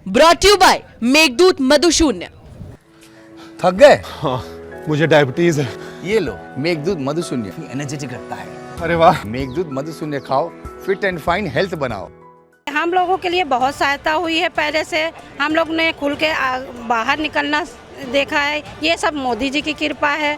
Brought you by Meghdoot Madhushunya. थक गए? हाँ, मुझे डायबिटीज है। ये लो मेघदूत मधुशून्य, एनर्जेटिक रखता है। अरे वाह। मेघदूत मधुशून्य खाओ, फिट एंड फाइन हेल्थ बनाओ। हम लोगों के लिए बहुत सहायता हुई है। पहले से हम लोग ने खुल के बाहर निकलना देखा है। ये सब मोदी जी की कृपा है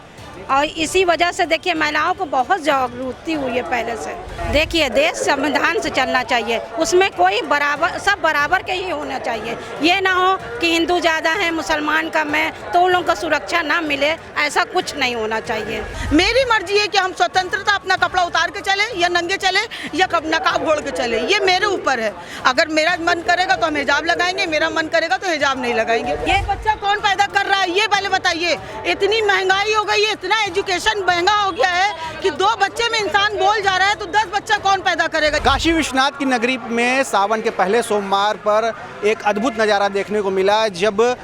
और इसी वजह से देखिए महिलाओं को बहुत जागृति हुई है पहले से। देखिए देश संविधान से चलना चाहिए, उसमें कोई बराबर, सब बराबर के ही होना चाहिए। ये ना हो कि हिंदू ज़्यादा है मुसलमान कम है तो उन लोगों को सुरक्षा ना मिले, ऐसा कुछ नहीं होना चाहिए। मेरी मर्जी है कि हम स्वतंत्रता अपना कपड़ा उतार के चले या नंगे चले या नकाब ओढ़ के चले, ये मेरे ऊपर है। अगर मेरा मन करेगा तो हम हिजाब लगाएंगे, मेरा मन करेगा तो हिजाब नहीं लगाएंगे। ये बच्चा कौन पैदा कर रहा है ये पहले बताइए। इतनी महंगाई हो गई है, इतना एजुकेशन महंगा हो गया है कि 2 बच्चे में इंसान बोल जा रहा है तो 10 बच्चा कौन पैदा करेगा। काशी विश्वनाथ की नगरी में सावन के पहले सोमवार पर एक अद्भुत नज़ारा देखने को मिला, जब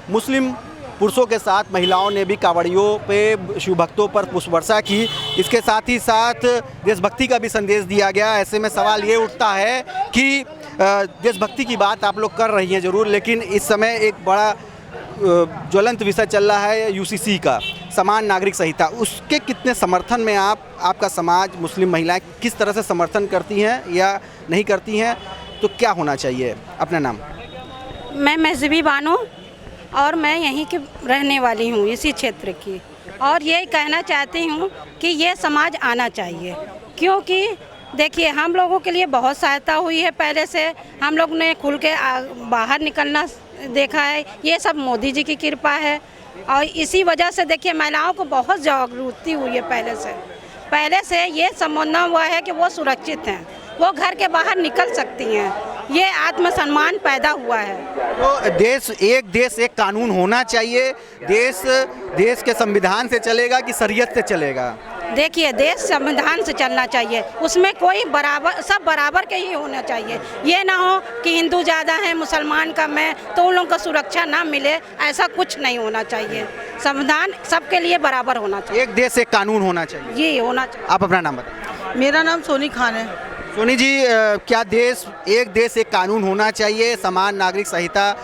मुस्लिम पुरुषों के साथ महिलाओं ने भी कांवड़ियों पे शिव भक्तों पर पुष्प वर्षा की। इसके साथ ही साथ देशभक्ति का भी संदेश दिया गया। ऐसे में सवाल ये उठता है कि देशभक्ति की बात आप लोग कर रही हैं ज़रूर, लेकिन इस समय एक बड़ा ज्वलंत विषय चल रहा है यूसीसी का, समान नागरिक संहिता। उसके कितने समर्थन में आपका समाज, मुस्लिम महिलाएं किस तरह से समर्थन करती हैं या नहीं करती हैं, तो क्या होना चाहिए? अपना नाम। मैं महज़बी बानो और मैं यहीं की रहने वाली हूँ, इसी क्षेत्र की, और ये कहना चाहती हूँ कि ये समाज आना चाहिए, क्योंकि देखिए हम लोगों के लिए बहुत सहायता हुई है। पहले से हम लोग ने खुल के बाहर निकलना देखा है। ये सब मोदी जी की कृपा है और इसी वजह से देखिए महिलाओं को बहुत जागृति हुई है। पहले से ये समझना हुआ है कि वो सुरक्षित हैं, वो घर के बाहर निकल सकती हैं, ये आत्मसम्मान पैदा हुआ है। तो देश एक कानून होना चाहिए। देश के संविधान से चलेगा कि शरीयत से चलेगा? देखिए देश संविधान से चलना चाहिए, उसमें कोई बराबर, सब बराबर के ही होना चाहिए। ये ना हो कि हिंदू ज़्यादा है मुसलमान कम है तो उन लोगों को सुरक्षा ना मिले, ऐसा कुछ नहीं होना चाहिए। संविधान सबके लिए बराबर होना चाहिए। एक देश एक कानून होना चाहिए, ये होना चाहिए। आप अपना नाम बताएं। मेरा नाम सोनी खान है। सोनी जी, क्या एक देश एक कानून होना चाहिए? समान नागरिक संहिता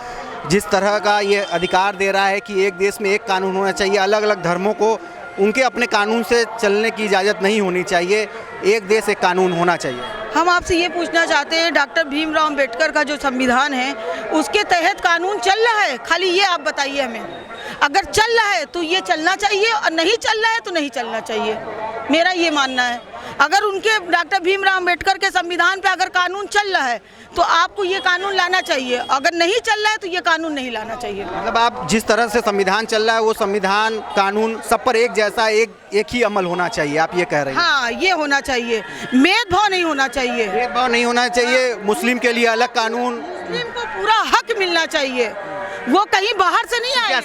जिस तरह का ये अधिकार दे रहा है कि एक देश में एक कानून होना चाहिए, अलग अलग धर्मों को उनके अपने कानून से चलने की इजाज़त नहीं होनी चाहिए, एक देश एक कानून होना चाहिए। हम आपसे ये पूछना चाहते हैं, डॉक्टर भीमराव अंबेडकर का जो संविधान है उसके तहत कानून चल रहा है? खाली ये आप बताइए हमें। अगर चल रहा है तो ये चलना चाहिए और नहीं चल रहा है तो नहीं चलना चाहिए, मेरा ये मानना है। अगर उनके डॉक्टर भीमराव अंबेडकर के संविधान पे अगर कानून चल रहा है तो आपको ये कानून लाना चाहिए, अगर नहीं चल रहा है तो ये कानून नहीं लाना चाहिए। मतलब आप जिस तरह से संविधान चल रहा है वो संविधान कानून सब पर एक जैसा एक ही अमल होना चाहिए, आप ये कह रहे हैं? हाँ, ये होना चाहिए, भेदभाव नहीं होना चाहिए। भेदभाव नहीं होना चाहिए। मुस्लिम के लिए अलग कानून, मुस्लिम को पूरा हक मिलना चाहिए, वो कहीं बाहर से नहीं आए। क्या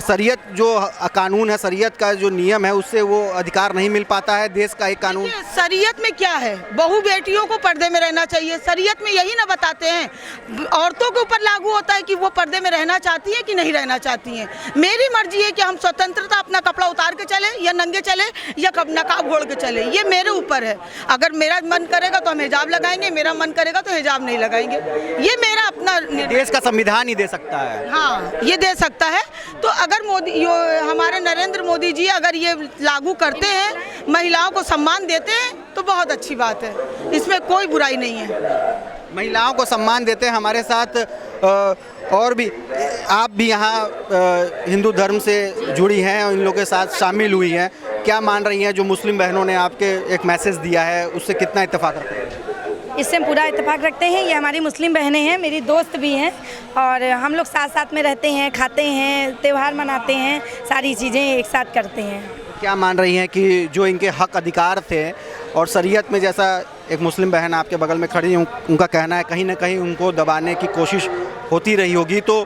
शरीयत जो कानून है, शरीयत का जो नियम है, उससे वो अधिकार नहीं मिल पाता है देश का एक कानून? शरीयत में क्या है, बहू बेटियों को पर्दे में रहना चाहिए। शरीयत में यही ना बताते हैं, औरतों के ऊपर लागू होता है कि वो पर्दे में रहना चाहती हैं कि नहीं रहना चाहती हैं। मेरी मर्जी है कि हम स्वतंत्रता अपना कपड़ा उतार के चले या नंगे चले या नकाब ओढ़ के चले, ये मेरे ऊपर है। अगर मेरा मन करेगा तो हम हिजाब लगाएंगे, मेरा मन करेगा तो हिजाब नहीं लगाएंगे, ये मेरा अपना देश का संविधान ही दे सकता है। हाँ, ये दे सकता है। तो अगर हमारे नरेंद्र मोदी जी अगर ये लागू करते हैं, महिलाओं को सम्मान देते हैं तो बहुत अच्छी बात है, इसमें कोई बुराई नहीं है। महिलाओं को सम्मान देते हैं। हमारे साथ और भी, आप भी यहाँ हिंदू धर्म से जुड़ी हैं और इन लोगों के साथ शामिल हुई हैं, क्या मान रही हैं जो मुस्लिम बहनों ने आपके एक मैसेज दिया है, उससे कितना इत्तेफाक रखते हैं? इससे हम पूरा इत्तेफाक रखते हैं। ये हमारी मुस्लिम बहनें हैं, मेरी दोस्त भी हैं, और हम लोग साथ साथ में रहते हैं, खाते हैं, त्यौहार मनाते हैं, सारी चीज़ें एक साथ करते हैं। क्या मान रही हैं कि जो इनके हक अधिकार थे और शरीयत में, जैसा एक मुस्लिम बहन आपके बगल में खड़ी है, उनका कहना है कहीं ना कहीं उनको दबाने की कोशिश होती रही होगी, तो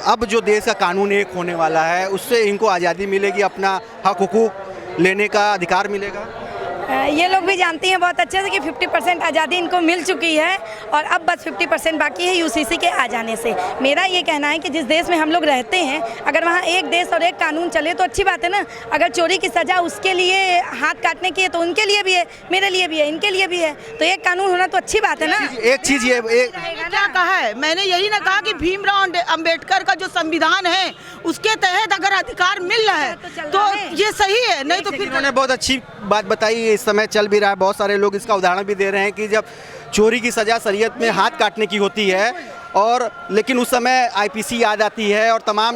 अब जो देश का कानून एक होने वाला है उससे इनको आज़ादी मिलेगी, अपना हक हुकूक लेने का अधिकार मिलेगा? ये लोग भी जानती हैं बहुत अच्छे से कि 50% आज़ादी इनको मिल चुकी है और अब बस 50% बाकी है यूसीसी के आ जाने से। मेरा ये कहना है कि जिस देश में हम लोग रहते हैं, अगर वहाँ एक देश और एक कानून चले तो अच्छी बात है ना। अगर चोरी की सज़ा उसके लिए हाथ काटने की है तो उनके लिए भी है, मेरे लिए भी है, इनके लिए भी है, तो एक कानून होना तो अच्छी बात है ना। एक चीज़ ये क्या कहा है मैंने, यही ना कहा कि भीमराव अंबेडकर का जो संविधान है उसके तहत अगर अधिकार मिल रहा है तो ये सही है, नहीं तो फिर इन्होंने बहुत अच्छी बात बताई। इस समय चल भी रहा है, बहुत सारे लोग इसका उदाहरण भी दे रहे हैं कि जब चोरी की सज़ा शरीयत में हाथ काटने की होती है और लेकिन उस समय आईपीसी याद आती है और तमाम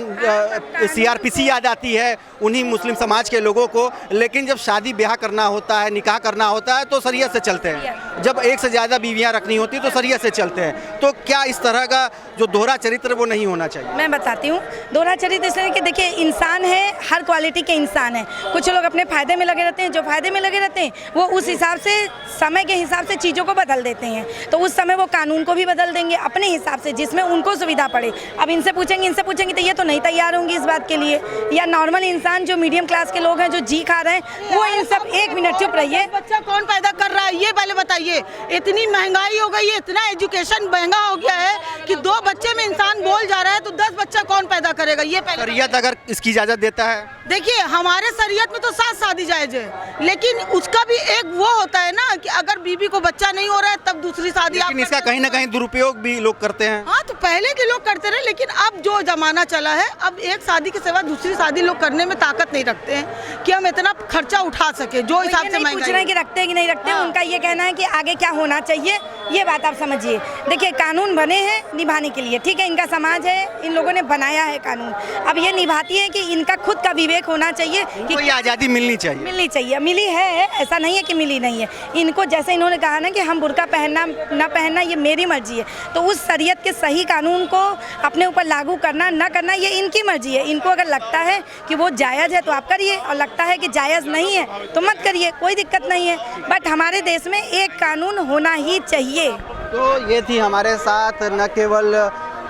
सीआरपीसी याद आती है उन्हीं मुस्लिम समाज के लोगों को। लेकिन जब शादी ब्याह करना होता है, निकाह करना होता है तो शरीयत से चलते हैं। जब एक से ज़्यादा बीवियां रखनी होती तो शरीयत से चलते हैं। तो क्या इस तरह का जो दोहरा चरित्र वो नहीं होना चाहिए? मैं बताती हूँ, दोहरा चरित्र इसलिए कि देखिए इंसान है, हर क्वालिटी के इंसान है। कुछ लोग अपने फ़ायदे में लगे रहते हैं, जो फ़ायदे में लगे रहते हैं वो उस हिसाब से समय के हिसाब से चीज़ों को बदल देते हैं। तो उस समय वो कानून को भी बदल देंगे अपने हिसाब से जिसमें उनको सुविधा पड़े। अब इनसे पूछेंगे तो ये तो नहीं तैयार होंगी इस बात के लिए। या नॉर्मल इंसान जो मीडियम क्लास के लोग हैं जो जी खा रहे हैं वो इन सब, एक मिनट चुप रहिए। बच्चा कौन पैदा कर रहा है ये पहले बताइए। इतनी महंगाई हो गई है, इतना एजुकेशन महंगा हो गया है कि 2 बच्चे में इंसान बोल जा रहा है तो 10 बच्चा कौन पैदा करेगा ये पहले। शरीयत अगर इसकी इजाज़त देता है, देखिए हमारे शरीयत में तो 7 शादी जायज है, लेकिन उसका भी एक वो होता है ना कि अगर बीबी को बच्चा नहीं हो रहा है तब दूसरी शादी। लेकिन इसका कहीं ना कहीं दुरुपयोग भी लोग करते हैं। हाँ तो पहले के लोग करते रहे, लेकिन अब जो जमाना चला है अब एक शादी के सिवा दूसरी शादी लोग करने में ताकत नहीं रखते हैं कि हम इतना खर्चा उठा सके। जो हिसाब से पूछ रहे हैं कि रखते हैं कि नहीं रखते हैं, उनका ये कहना है कि आगे क्या होना चाहिए ये बात आप समझिए। देखिए कानून बने हैं निभाने के लिए, ठीक है, इनका समाज है, इन लोगों ने बनाया है कानून। अब ये निभाती है कि इनका खुद का विवेक होना चाहिए कि ये आज़ादी मिलनी चाहिए। मिली है, ऐसा नहीं है कि मिली नहीं है। इनको जैसे इन्होंने कहा ना कि हम बुर्का पहनना ना पहनना ये मेरी मर्जी है, तो उस शरीयत के सही कानून को अपने ऊपर लागू करना ना करना ये इनकी मर्जी है। इनको अगर लगता है कि वो जायज़ है तो आप करिए, और लगता है कि जायज़ नहीं है तो मत करिए, कोई दिक्कत नहीं है। बट हमारे देश में एक कानून होना ही चाहिए। तो ये थी हमारे साथ न केवल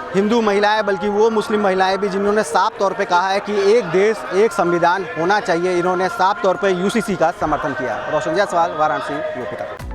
हिंदू महिलाएं बल्कि वो मुस्लिम महिलाएं भी जिन्होंने साफ तौर पे कहा है कि एक देश एक संविधान होना चाहिए। इन्होंने साफ तौर पे यूसीसी का समर्थन किया। रोशन जायसवाल, वाराणसी, यूपी का।